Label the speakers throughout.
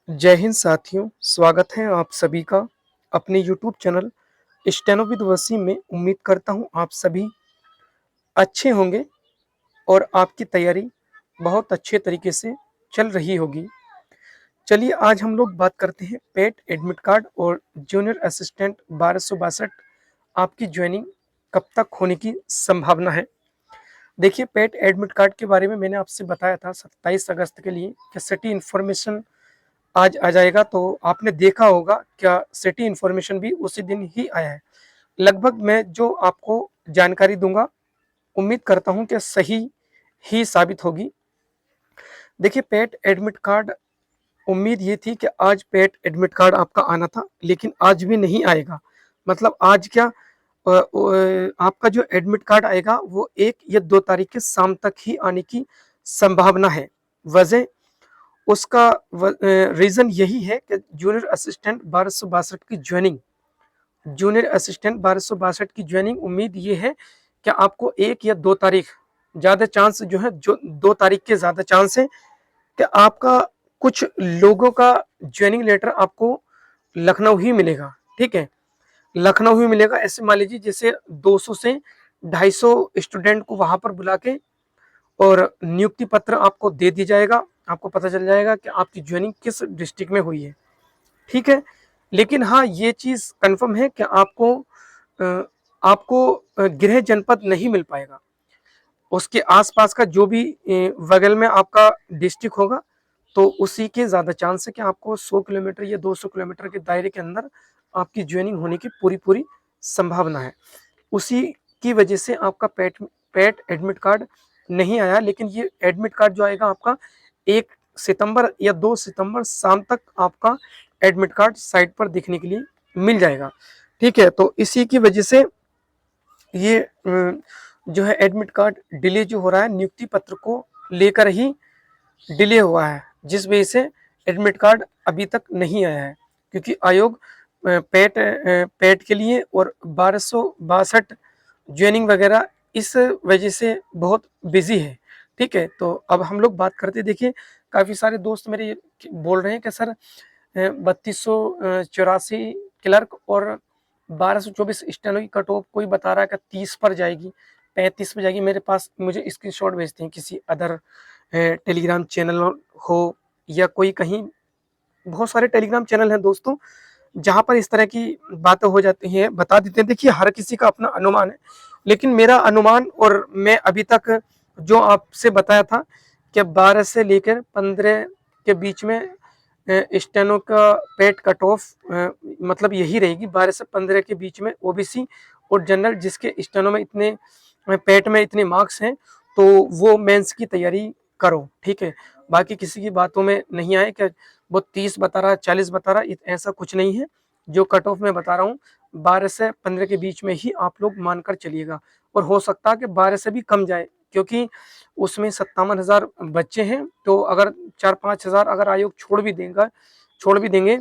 Speaker 1: जय हिंद साथियों, स्वागत है आप सभी का अपने YouTube channel steno with Wasim में। उम्मीद करता हूँ आप सभी अच्छे होंगे और आपकी तैयारी बहुत अच्छे तरीके से चल रही होगी। चलिए आज हम लोग बात करते हैं पेट एडमिट कार्ड और जूनियर असिस्टेंट 1262 आपकी ज्वाइनिंग कब तक होने की संभावना है। देखिए, पेट एडमिट कार्ड के बारे में मैंने आपसे बताया था 27 अगस्त के लिए कि सिटी इन्फॉर्मेशन आज आ जाएगा, तो आपने देखा होगा क्या सिटी इन्फॉर्मेशन भी उसी दिन ही आया है। लगभग मैं जो आपको जानकारी दूंगा उम्मीद करता हूं कि सही ही साबित होगी। देखिए, पेट एडमिट कार्ड उम्मीद ये थी कि आज पेट एडमिट कार्ड आपका आना था, लेकिन आज भी नहीं आएगा। मतलब आज क्या, आपका जो एडमिट कार्ड आएगा वो 1 या 2 तारीख के शाम तक ही आने की संभावना है। वजह उसका रीजन यही है कि जूनियर असिस्टेंट 1262 की ज्वाइनिंग उम्मीद ये है कि आपको 1 या 2 तारीख, ज्यादा चांस जो है, जो 2 तारीख के ज्यादा चांस है कि आपका कुछ लोगों का ज्वाइनिंग लेटर आपको लखनऊ ही मिलेगा। ठीक है, लखनऊ ही मिलेगा। ऐसे मान लीजिए जैसे 200 से 250 स्टूडेंट को वहां पर बुला के और नियुक्ति पत्र आपको दे दी जाएगा। आपको पता चल जाएगा कि आपकी ज्वाइनिंग किस डिस्ट्रिक्ट में हुई है। ठीक है, लेकिन हाँ, ये चीज कंफर्म है कि आपको गृह जनपद नहीं मिल पाएगा। उसके आसपास का जो भी बगल में आपका डिस्ट्रिक्ट होगा, तो उसी के ज्यादा चांस है कि आपको 100 किलोमीटर या 200 किलोमीटर के दायरे के अंदर आपकी ज्वाइनिंग होने की पूरी पूरी संभावना है। उसी की वजह से आपका पेट पेट एडमिट कार्ड नहीं आया। लेकिन ये एडमिट कार्ड जो आएगा आपका 1 सितंबर या 2 सितंबर शाम तक आपका एडमिट कार्ड साइट पर देखने के लिए मिल जाएगा। ठीक है, तो इसी की वजह से ये जो है एडमिट कार्ड डिले जो हो रहा है, नियुक्ति पत्र को लेकर ही डिले हुआ है, जिस वजह से एडमिट कार्ड अभी तक नहीं आया है। क्योंकि आयोग पेट के लिए और 1262 ज्वाइनिंग वगैरह इस वजह से बहुत बिजी है। ठीक है, तो अब हम लोग बात करते, देखिए काफी सारे दोस्त मेरे बोल रहे हैं कि सर 3284 क्लर्क और 1224 स्टेनो की कट ऑफ कोई बता रहा है कि 30 पर जाएगी, 35 पर जाएगी। मेरे पास मुझे स्क्रीनशॉट भेजते हैं किसी अदर टेलीग्राम चैनल हो या कोई कहीं, बहुत सारे टेलीग्राम चैनल हैं दोस्तों जहां पर इस तरह की बातें हो जाती हैं, बता देते हैं। देखिए, हर किसी का अपना अनुमान है, लेकिन मेरा अनुमान और मैं अभी तक जो आपसे बताया था कि 12 से लेकर 15 के बीच में स्टेनो का पेट कट ऑफ मतलब यही रहेगी। 12 से 15 के बीच में ओबीसी और जनरल जिसके स्टेनो में इतने पेट में इतने मार्क्स हैं, तो वो मेंस की तैयारी करो। ठीक है, बाकी किसी की बातों में नहीं आए कि वो 30 बता रहा है, 40 बता रहा है, ऐसा कुछ नहीं है। जो कट ऑफ मैं बता रहा हूँ 12 से 15 के बीच में ही आप लोग मानकर चलिएगा। और हो सकता है कि 12 से भी कम जाए, क्योंकि उसमें 57,000 बच्चे हैं। तो अगर 4-5 हजार अगर आयोग छोड़ भी देंगे,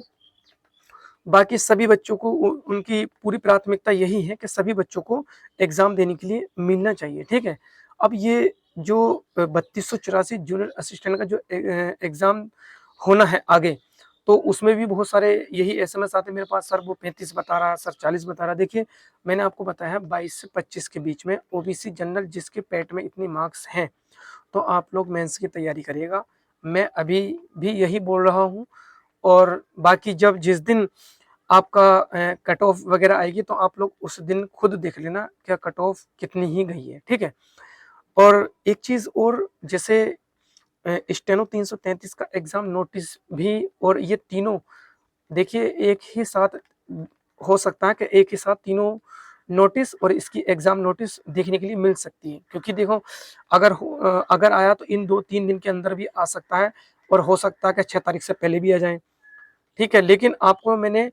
Speaker 1: बाकी सभी बच्चों को उनकी पूरी प्राथमिकता यही है कि सभी बच्चों को एग्जाम देने के लिए मिलना चाहिए। ठीक है, अब ये जो 3284 जूनियर असिस्टेंट का जो एग्जाम होना है आगे, तो उसमें भी बहुत सारे यही एसएमएस आते हैं मेरे पास, सर वो 35 बता रहा है, सर 40 बता रहा है। देखिए, मैंने आपको बताया है 22 से 25 के बीच में ओबीसी जनरल जिसके पेट में इतनी मार्क्स हैं, तो आप लोग मेंस की तैयारी करिएगा। मैं अभी भी यही बोल रहा हूँ। और बाकी जब जिस दिन आपका कट ऑफ वगैरह आएगी, तो आप लोग उस दिन खुद देख लेना क्या कट ऑफ कितनी ही गई है। ठीक है, और एक चीज और, जैसे स्टेनो 333 का एग्जाम नोटिस भी, और ये तीनों देखिए एक ही साथ हो सकता है कि एक ही साथ तीनों नोटिस और इसकी एग्जाम नोटिस देखने के लिए मिल सकती है। क्योंकि देखो, अगर आया तो इन 2-3 दिन के अंदर भी आ सकता है, और हो सकता है कि 6 तारीख से पहले भी आ जाए। ठीक है, लेकिन आपको मैंने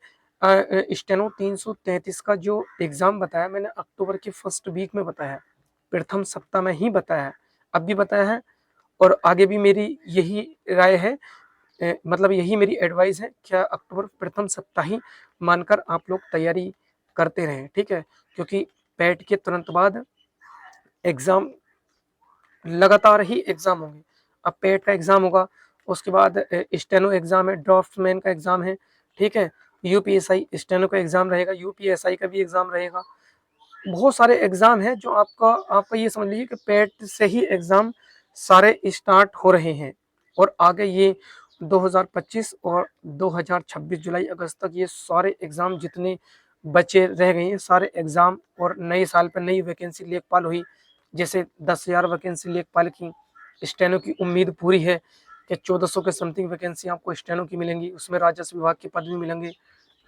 Speaker 1: स्टेनो 333 का जो एग्जाम बताया, मैंने अक्टूबर के फर्स्ट वीक में बताया है, प्रथम सप्ताह में ही बताया है, अब भी बताया है। और आगे भी मेरी यही राय है, मतलब यही मेरी एडवाइस है, क्या अक्टूबर प्रथम सप्ताह ही मानकर आप लोग तैयारी करते रहें। ठीक है, क्योंकि पैट के तुरंत बाद एग्जाम, लगातार ही एग्जाम होंगे। अब पेट का एग्जाम होगा, उसके बाद स्टेनो एग्ज़ाम है, ड्राफ्टमैन का एग्ज़ाम है, ठीक है। यूपीएसआई स्टेनो का एग्ज़ाम रहेगा, यूपीएसआई का भी एग्ज़ाम रहेगा। बहुत सारे एग्ज़ाम हैं जो आपका ये समझ लीजिए कि पेट से ही एग्ज़ाम सारे स्टार्ट हो रहे हैं और आगे ये 2025 और 2026 जुलाई अगस्त तक ये सारे एग्ज़ाम जितने बचे रह गए हैं सारे एग्ज़ाम, और नए साल पर नई वैकेंसी लेखपाल हुई, जैसे 10,000 वैकेंसी लेखपाल की। स्टेनो की उम्मीद पूरी है कि 1400 के समथिंग वैकेंसी आपको स्टेनो की मिलेंगी, उसमें राजस्व विभाग के पद भी मिलेंगे,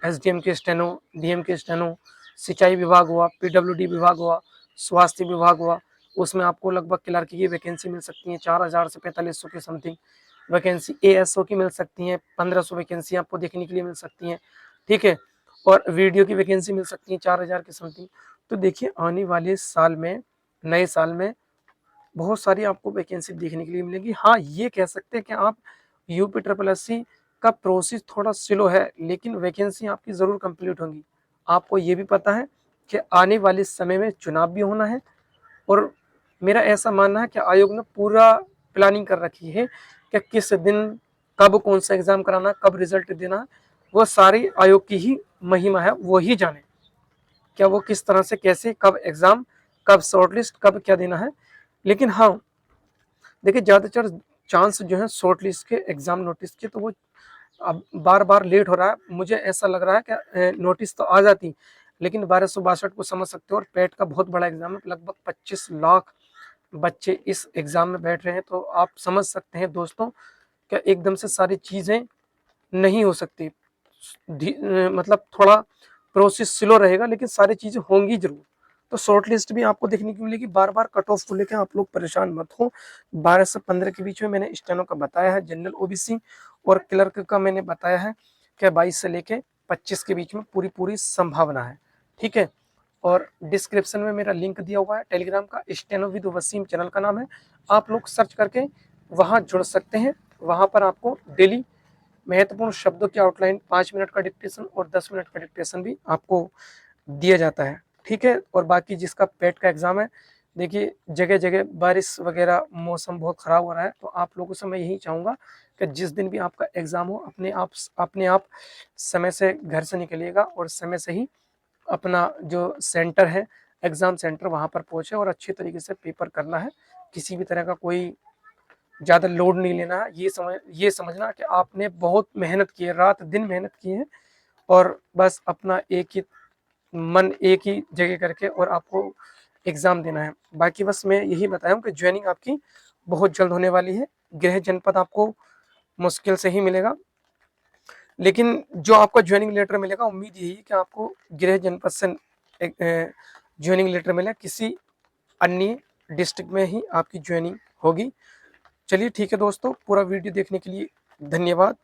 Speaker 1: एसडीएम के स्टेनो, डीएम के स्टेनो, सिंचाई विभाग हुआ, पीडब्ल्यूडी विभाग हुआ, स्वास्थ्य विभाग हुआ, उसमें आपको लगभग क्लर्क की वैकेंसी मिल सकती है 4,000 से 4500 के समथिंग वैकेंसी। एएसओ की मिल सकती हैं 1500 वैकेंसी आपको देखने के लिए मिल सकती हैं, ठीक है। और वीडियो की वैकेंसी मिल सकती है 4000 के समथिंग। तो देखिए आने वाले साल में, नए साल में बहुत सारी आपको वैकेंसी देखने के लिए मिलेगी। हाँ, ये कह सकते हैं कि आप यूपी ट्रिपल एससी का प्रोसेस थोड़ा स्लो है, लेकिन वैकेंसी आपकी ज़रूर कंप्लीट होंगी। आपको ये भी पता है कि आने वाले समय में चुनाव भी होना है, और मेरा ऐसा मानना है कि आयोग ने पूरा प्लानिंग कर रखी है कि किस दिन कब कौन सा एग्ज़ाम कराना, कब रिजल्ट देना है, वो सारी आयोग की ही महिमा है, वो ही जाने क्या वो किस तरह से कैसे कब एग्ज़ाम, कब शॉर्टलिस्ट, कब क्या देना है। लेकिन हाँ, देखिए ज़्यादातर चांस जो है शॉर्ट लिस्ट के एग्ज़ाम नोटिस के, तो वो अब बार-बार लेट हो रहा है। मुझे ऐसा लग रहा है कि नोटिस तो आ जाती, लेकिन 1262 को समझ सकते हो, और पेट का बहुत बड़ा एग्ज़ाम है, लगभग 25 लाख बच्चे इस एग्ज़ाम में बैठ रहे हैं। तो आप समझ सकते हैं दोस्तों कि एकदम से सारी चीज़ें नहीं हो सकती। मतलब थोड़ा प्रोसेस स्लो रहेगा, लेकिन सारी चीज़ें होंगी ज़रूर। तो शॉर्ट लिस्ट भी आपको देखने को मिलेगी। बार-बार कट ऑफ को लेके आप लोग परेशान मत हो। 12 से 15 के बीच में मैंने स्टेनो का बताया है, जनरल ओबीसी और क्लर्क का मैंने बताया है कि 22 से लेके 25 के बीच में पूरी संभावना है, ठीक है। और डिस्क्रिप्शन में मेरा लिंक दिया हुआ है टेलीग्राम का, स्टेनो विद वसीम चैनल का नाम है। आप लोग सर्च करके वहाँ जुड़ सकते हैं। वहाँ पर आपको डेली महत्वपूर्ण शब्दों की आउटलाइन, 5 मिनट का डिक्टेशन और 10 मिनट का डिक्टेशन भी आपको दिया जाता है, ठीक है। और बाकी जिसका पेट का एग्ज़ाम है, देखिए जगह-जगह बारिश वगैरह मौसम बहुत ख़राब हो रहा है, तो आप लोगों से मैं यही चाहूँगा कि जिस दिन भी आपका एग्ज़ाम हो, अपने आप समय से घर से निकलिएगा और समय से ही अपना जो सेंटर है, एग्ज़ाम सेंटर, वहाँ पर पहुँचे और अच्छे तरीके से पेपर करना है। किसी भी तरह का कोई ज़्यादा लोड नहीं लेना है। ये समझना कि आपने बहुत मेहनत की है, रात-दिन मेहनत की है, और बस अपना एक ही मन एक ही जगह करके और आपको एग्ज़ाम देना है। बाकी बस मैं यही बताया हूँ कि जॉइनिंग आपकी बहुत जल्द होने वाली है। गृह जनपद आपको मुश्किल से ही मिलेगा, लेकिन जो आपका जॉइनिंग लेटर मिलेगा, उम्मीद यही है कि आपको गृह जनपद से जॉइनिंग लेटर मिले, किसी अन्य डिस्ट्रिक्ट में ही आपकी जॉइनिंग होगी। चलिए ठीक है दोस्तों, पूरा वीडियो देखने के लिए धन्यवाद।